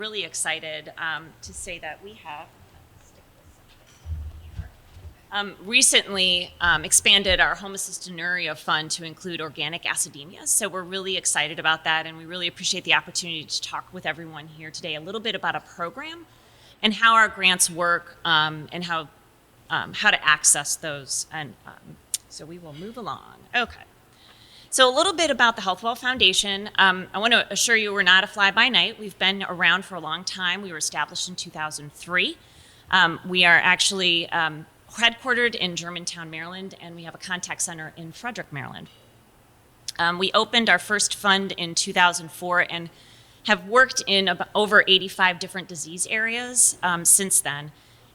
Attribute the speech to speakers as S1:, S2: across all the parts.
S1: really excited to say that we have recently expanded our homocystinuria fund to include organic acidemias. So we're really excited about that, and we really appreciate the opportunity to talk with everyone here today a little bit about a program and how our grants work and how to access those. And so we will move along. Okay. So a little bit about the Healthwell Foundation. I want to assure you we're not a fly-by-night. We've been around for a long time. We were established in 2003. We are actually headquartered in Germantown, Maryland, and we have a contact center in Frederick, Maryland. We opened our first fund in 2004 and have worked in over 85 different disease areas since then.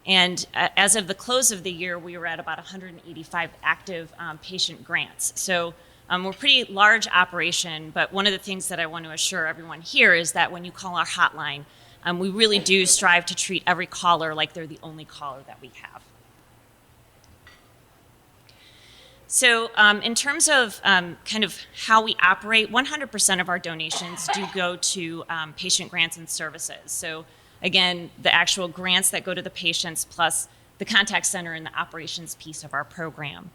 S1: And as of the close of the year, we were at about 185 active patient grants. So we're a pretty large operation, but one of the things that I want to assure everyone here is that when you call our hotline, we really do strive to treat every caller like they're the only caller that we have. So in terms of kind of how we operate, 100% of our donations do go to patient grants and services. So again, the actual grants that go to the patients plus the contact center and the operations piece of our program.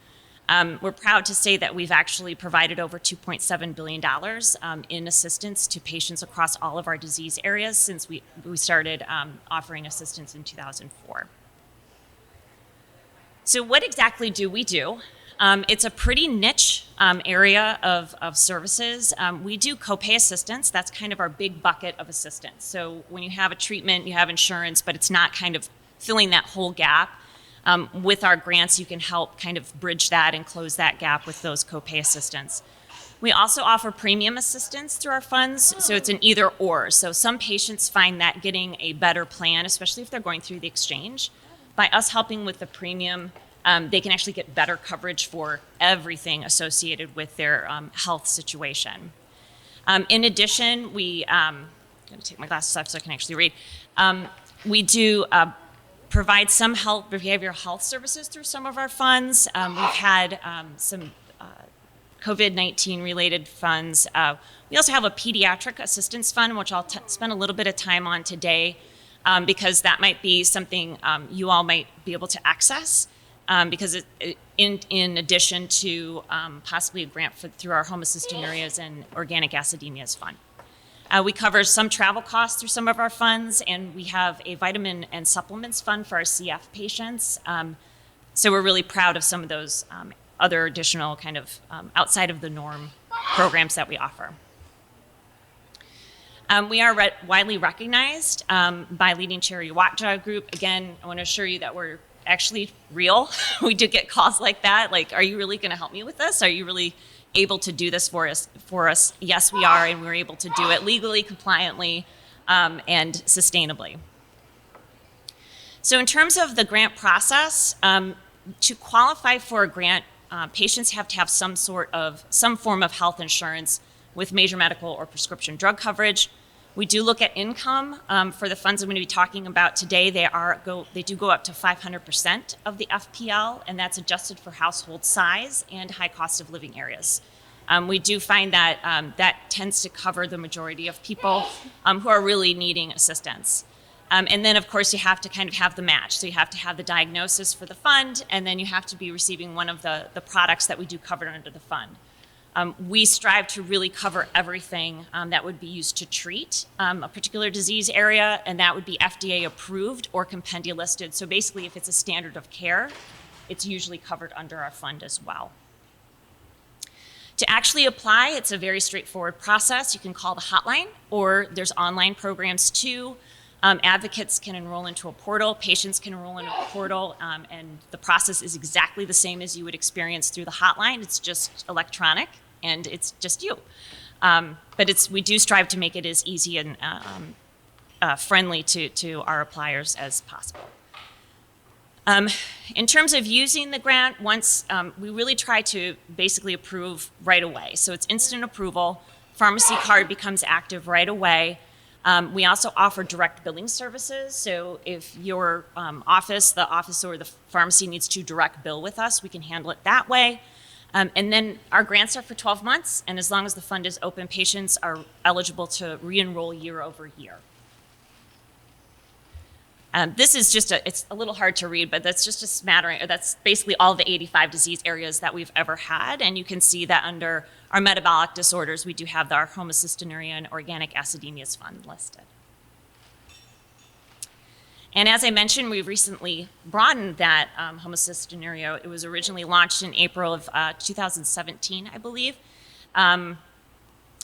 S1: We're proud to say that we've actually provided over $2.7 billion in assistance to patients across all of our disease areas since we started offering assistance in 2004. So what exactly do we do? It's a pretty niche area of services. We do copay assistance. That's kind of our big bucket of assistance. So when you have a treatment, you have insurance, but it's not kind of filling that whole gap. With our grants, you can help kind of bridge that and close that gap with those copay assistance. We also offer premium assistance through our funds, so it's an either or. So some patients find that getting a better plan, especially if they're going through the exchange, by us helping with the premium, they can actually get better coverage for everything associated with their health situation. In addition, I'm going to take my glasses off so I can actually read. We do provide some behavioral health services through some of our funds. We've had some COVID-19 related funds. We also have a pediatric assistance fund, which I'll spend a little bit of time on today because that might be something you all might be able to access. Because in addition to possibly a grant through our homocystinuria and organic acidemias fund. We cover some travel costs through some of our funds, and we have a vitamin and supplements fund for our CF patients. So we're really proud of some of those other additional kind of outside of the norm programs that we offer. We are widely recognized by leading charity watchdog group. Again, I want to assure you that we're actually real. We do get calls like that. Like, are you really going to help me with this? Are you really able to do this for us? Yes, we are, and we're able to do it legally, compliantly, and sustainably. So in terms of the grant process, to qualify for a grant, patients have to have some form of health insurance with major medical or prescription drug coverage. We do look at income. For the funds I'm going to be talking about today, they do go up to 500% of the FPL, and that's adjusted for household size and high cost of living areas. We do find that that tends to cover the majority of people who are really needing assistance. And then, of course, you have to kind of have the match. So you have to have the diagnosis for the fund, and then you have to be receiving one of the products that we do cover under the fund. We strive to really cover everything that would be used to treat a particular disease area, and that would be FDA approved or compendia listed. So basically, if it's a standard of care, it's usually covered under our fund as well. To actually apply, it's a very straightforward process. You can call the hotline, or there's online programs too. Advocates can enroll into a portal, patients can enroll in a portal, and the process is exactly the same as you would experience through the hotline. It's just electronic, and it's just you. But we do strive to make it as easy and friendly to our appliers as possible. In terms of using the grant, we really try to basically approve right away. So it's instant approval. Pharmacy card becomes active right away. We also offer direct billing services. So if your the office or the pharmacy needs to direct bill with us, we can handle it that way. And then our grants are for 12 months, and as long as the fund is open, patients are eligible to re-enroll year over year. This is just it's a little hard to read, but that's just a smattering. That's basically all the 85 disease areas that we've ever had. And you can see that under our metabolic disorders, we do have our homocystinuria and organic acidemias fund listed. And as I mentioned, we've recently broadened that homocystinuria. It was originally launched in April of 2017, I believe.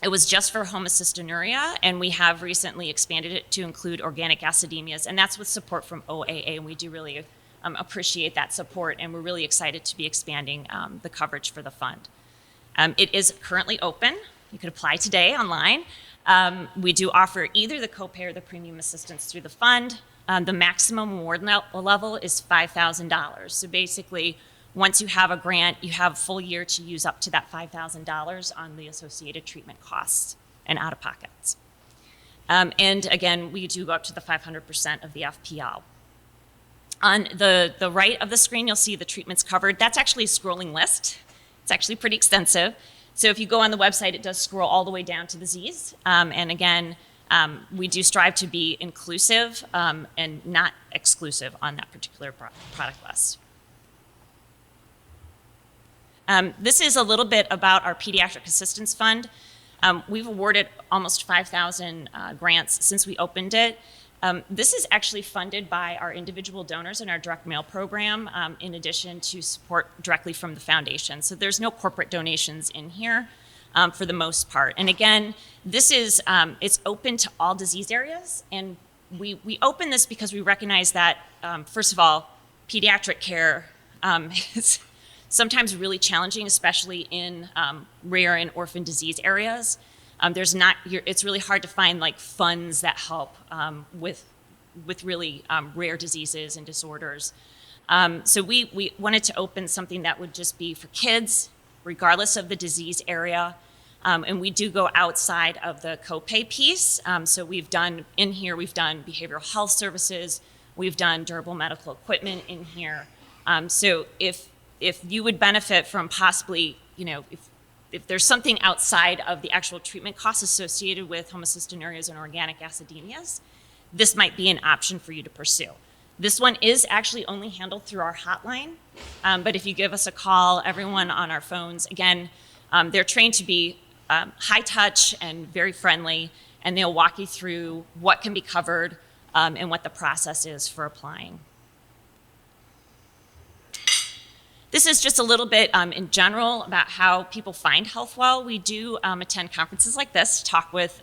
S1: It was just for homocystinuria, and we have recently expanded it to include organic acidemias, and that's with support from OAA, and we do really appreciate that support, and we're really excited to be expanding the coverage for the fund. It is currently open. You could apply today online. We do offer either the copay or the premium assistance through the fund. The maximum award level is $5,000. So basically, once you have a grant, you have a full year to use up to that $5,000 on the associated treatment costs and out-of-pockets. And again, we do go up to the 500% of the FPL. On the right of the screen, you'll see the treatments covered. That's actually a scrolling list. It's actually pretty extensive. So if you go on the website, it does scroll all the way down to the Z's. And again, we do strive to be inclusive and not exclusive on that particular product list. This is a little bit about our Pediatric Assistance Fund. We've awarded almost 5,000 grants since we opened it. This is actually funded by our individual donors in our direct mail program, in addition to support directly from the foundation. So there's no corporate donations in here for the most part. And again, this is, it's open to all disease areas. And we open this because we recognize that, first of all, pediatric care is sometimes really challenging, especially in rare and orphan disease areas. It's really hard to find like funds that help with really rare diseases and disorders. So we wanted to open something that would just be for kids, regardless of the disease area. And we do go outside of the copay piece. So we've done behavioral health services, we've done durable medical equipment in here. So if you would benefit from possibly, if there's something outside of the actual treatment costs associated with homocystinuria and organic acidemias, this might be an option for you to pursue. This one is actually only handled through our hotline, but if you give us a call, everyone on our phones, again, they're trained to be high touch and very friendly, and they'll walk you through what can be covered and what the process is for applying. This is just a little bit in general about how people find Healthwell. We do attend conferences like this, talk with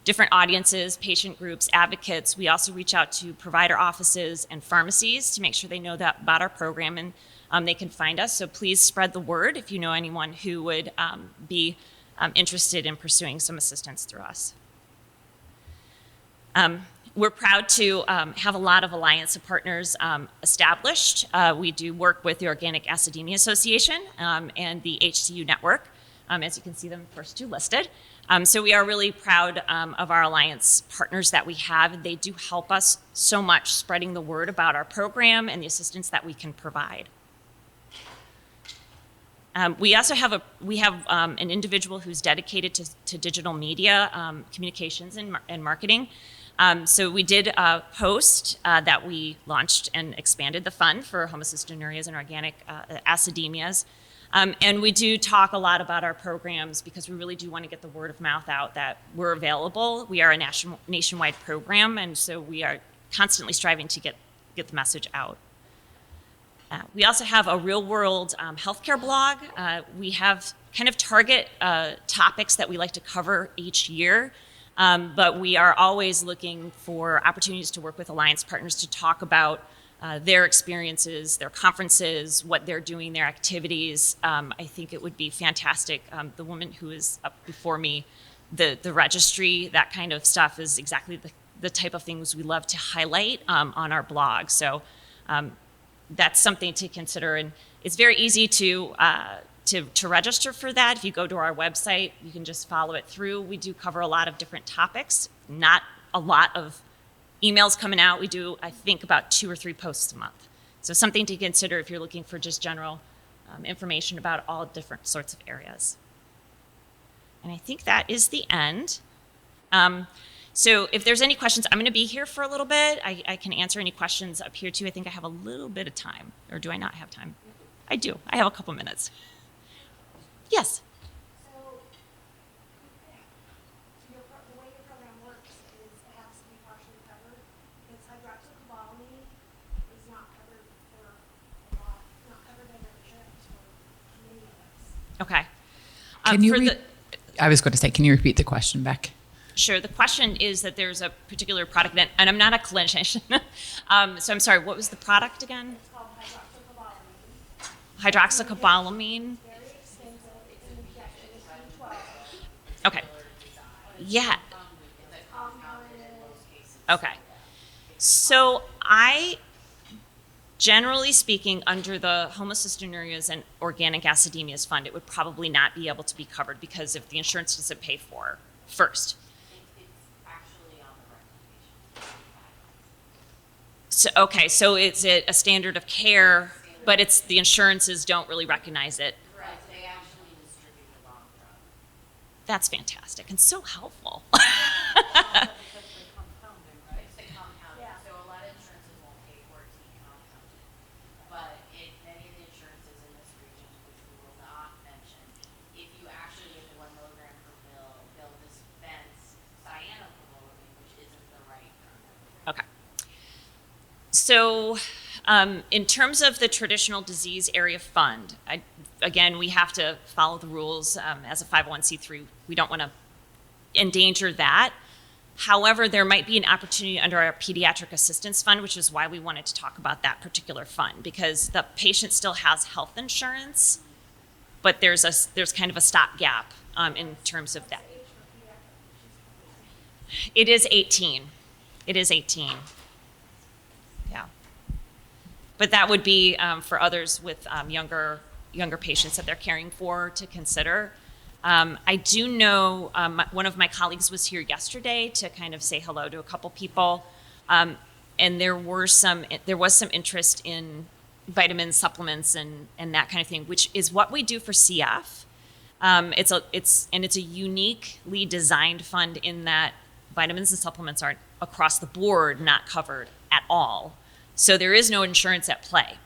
S1: different audiences, patient groups, advocates. We also reach out to provider offices and pharmacies to make sure they know that about our program and they can find us. So please spread the word if you know anyone who would be interested in pursuing some assistance through us. We're proud to have a lot of alliance of partners established. We do work with the Organic Acidemia Association and the HCU Network. As you can see, them first two listed. So we are really proud of our alliance partners that we have. They do help us so much spreading the word about our program and the assistance that we can provide. We also have an individual who's dedicated to digital media, communications and marketing. So we did post that we launched and expanded the fund for homocystinuria and organic acidemias. And we do talk a lot about our programs because we really do want to get the word of mouth out that we're available. We are a nationwide program, and so we are constantly striving to get the message out. We also have a real-world healthcare blog. We have kind of target topics that we like to cover each year. But we are always looking for opportunities to work with alliance partners to talk about their experiences, their conferences, what they're doing, their activities. I think it would be fantastic. The woman who is up before me, the registry, that kind of stuff is exactly the type of things we love to highlight on our blog. So that's something to consider. And it's very easy to register for that. If you go to our website, you can just follow it through. We do cover a lot of different topics, not a lot of emails coming out. We do, I think, about 2 or 3 posts a month. So something to consider if you're looking for just general information about all different sorts of areas. And I think that is the end. So if there's any questions, I'm going to be here for a little bit. I can answer any questions up here too. I think I have a little bit of time, or do I not have time? I do. I have a couple minutes. Yes.
S2: So, the way your program works is it has to be partially covered. Because hydroxycobalamin is not covered for a lot, not covered under insurance for many of us.
S1: Okay.
S3: Can you I was going to say, can you repeat the question, Beck?
S1: Sure. The question is that there's a particular product, and I'm not a clinician, so I'm sorry, what was the product again?
S2: It's called hydroxycobalamin.
S1: Hydroxycobalamin.
S2: Very expensive. It's an injection. It's B12.
S1: Okay. Yeah. Okay. So generally speaking, under the homocystinurias and organic acidemias fund, it would probably not be able to be covered because if the insurance doesn't pay for first. So is it a standard of care, but it's the insurances don't really recognize it?
S4: Correct. They actually distribute the wrong drug.
S1: That's fantastic and so helpful.
S4: It's the compounding.
S2: Yeah.
S4: So a lot of insurances won't pay for it to be compounded. But many of the insurances in this region, which we will not mention, if you actually get the 1 milligram per pill, they'll dispense cyanocobalamin, which isn't the right drug.
S1: Okay. So, in terms of the traditional disease area fund, again, we have to follow the rules as a 501c3. We don't want to endanger that. However, there might be an opportunity under our pediatric assistance fund, which is why we wanted to talk about that particular fund, because the patient still has health insurance, but there's kind of a stopgap in terms of that. It is 18. It is 18. Yeah. But that would be for others with younger patients that they're caring for to consider. I do know one of my colleagues was here yesterday to kind of say hello to a couple people, and there was some interest in vitamin supplements and that kind of thing, which is what we do for CF. It's a uniquely designed fund in that vitamins and supplements aren't across the board not covered at all. So there is no insurance at play.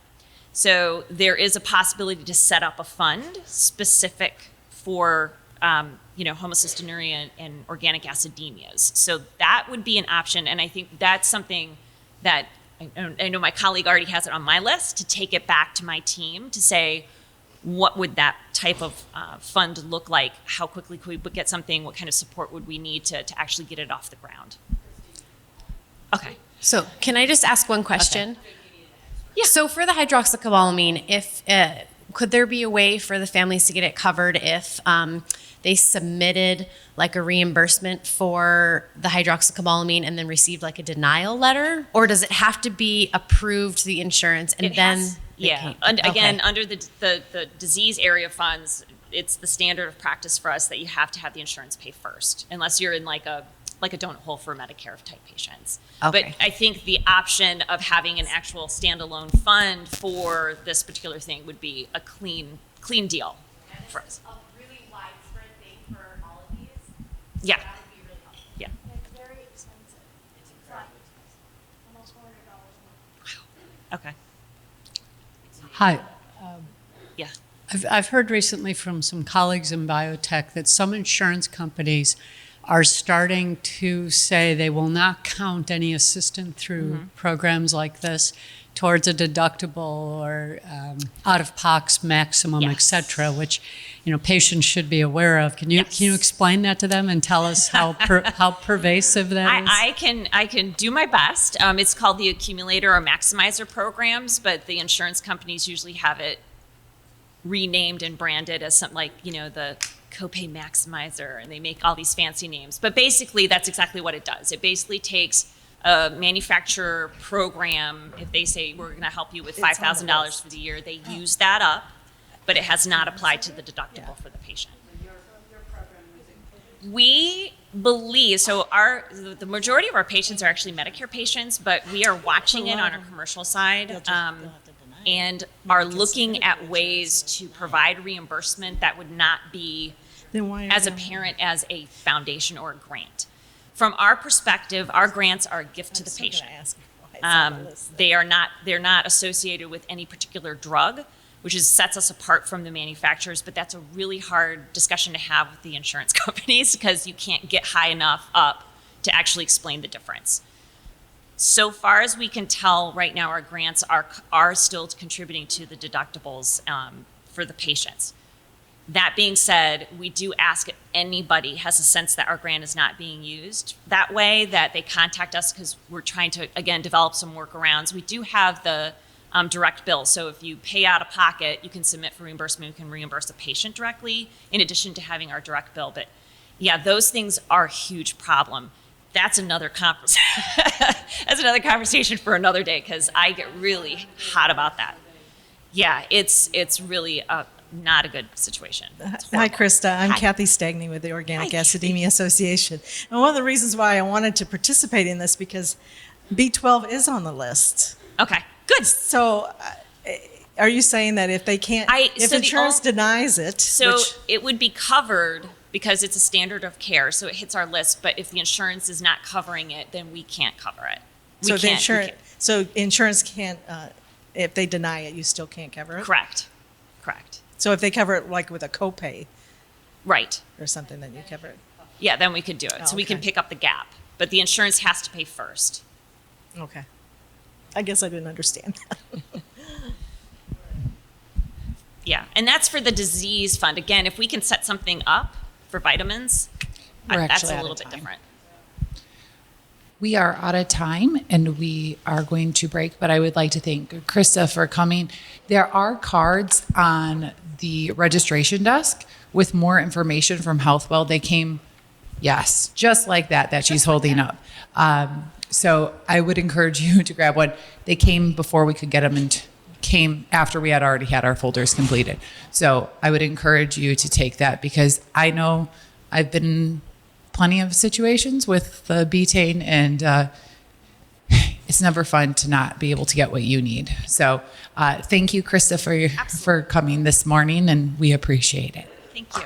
S1: So there is a possibility to set up a fund specific for homocystinuria and organic acidemias. So that would be an option, and I think that's something that I know my colleague already has it on my list to take it back to my team to say, what would that type of fund look like? How quickly could we get something? What kind of support would we need to actually get it off the ground? Okay.
S5: So can I just ask one question?
S1: Okay. Yeah.
S5: So for the hydroxycobalamin, could there be a way for the families to get it covered if they submitted like a reimbursement for the hydroxycobalamin and then received like a denial letter? Or does it have to be approved to the insurance and
S1: Again, under the disease area funds, it's the standard of practice for us that you have to have the insurance pay first, unless you're in like a donut hole for Medicare type patients.
S5: Okay.
S1: But I think the option of having an actual standalone fund for this particular thing would be a clean deal for us.
S4: A really widespread thing for all of these.
S1: Yeah.
S4: That would be really helpful.
S1: Yeah.
S2: It's very expensive.
S4: It's incredibly expensive.
S2: Almost $400 a month.
S1: Okay.
S6: Hi.
S1: Yeah.
S6: I've heard recently from some colleagues in biotech that some insurance companies are starting to say they will not count any assistance through programs like this towards a deductible or out-of-pocket maximum,
S1: Yes.
S6: et cetera, which patients should be aware of. Can you explain that to them and tell us how pervasive that is?
S1: I can do my best. It's called the accumulator or maximizer programs, but the insurance companies usually have it renamed and branded as something like, the Copay Maximizer, and they make all these fancy names. But basically, that's exactly what it does. It basically takes a manufacturer program. If they say, we're going to help you with $5,000 for the year, they use that up, but it has not applied to the deductible for the patient. We believe, so the majority of our patients are actually Medicare patients, but we are watching it on our commercial side. And are looking at ways to provide reimbursement that would not be as apparent as a foundation or a grant. From our perspective, our grants are a gift to the patient. They're not associated with any particular drug, which sets us apart from the manufacturers, but that's a really hard discussion to have with the insurance companies because you can't get high enough up to actually explain the difference. So far as we can tell right now, our grants are still contributing to the deductibles for the patients. That being said, we do ask if anybody has a sense that our grant is not being used that way, that they contact us because we're trying to, again, develop some workarounds. We do have the direct bill. So if you pay out of pocket, you can submit for reimbursement. We can reimburse the patient directly in addition to having our direct bill. But yeah, those things are a huge problem. That's another That's another conversation for another day because I get really hot about that. Yeah, it's really not a good situation.
S7: Hi, Krista. I'm
S1: Hi.
S7: Kathy Stagney with the Organic
S1: Hi,
S7: Acidemia Association. And one of the reasons why I wanted to participate in this because B12 is on the list.
S1: Okay, good.
S7: So are you saying that if they can't, if
S1: so the
S7: insurance
S1: ol-
S7: denies it,
S1: So
S7: which,
S1: it would be covered because it's a standard of care, so it hits our list. But if the insurance is not covering it, then we can't cover it.
S7: so insurance can't, if they deny it, you still can't cover it?
S1: Correct.
S7: So if they cover it like with a copay
S1: Right.
S7: or something, then you cover it?
S1: Yeah, then we could do it. So we can
S7: Okay.
S1: pick up the gap. But the insurance has to pay first.
S7: Okay. I guess I didn't understand that.
S1: Yeah, and that's for the disease fund. Again, if we can set something up for vitamins,
S3: We're
S1: that's
S3: actually
S1: a
S3: out
S1: little
S3: of
S1: bit
S3: time.
S1: different.
S3: We are out of time and we are going to break, but I would like to thank Krista for coming. There are cards on the registration desk with more information from Healthwell. They came, yes, just like that she's holding up. So I would encourage you to grab one. They came before we could get them and came after we had already had our folders completed. So I would encourage you to take that because I know I've been in plenty of situations with the betaine and it's never fun to not be able to get what you need. So thank you, Krista, for coming this morning and we appreciate it.
S1: Thank you.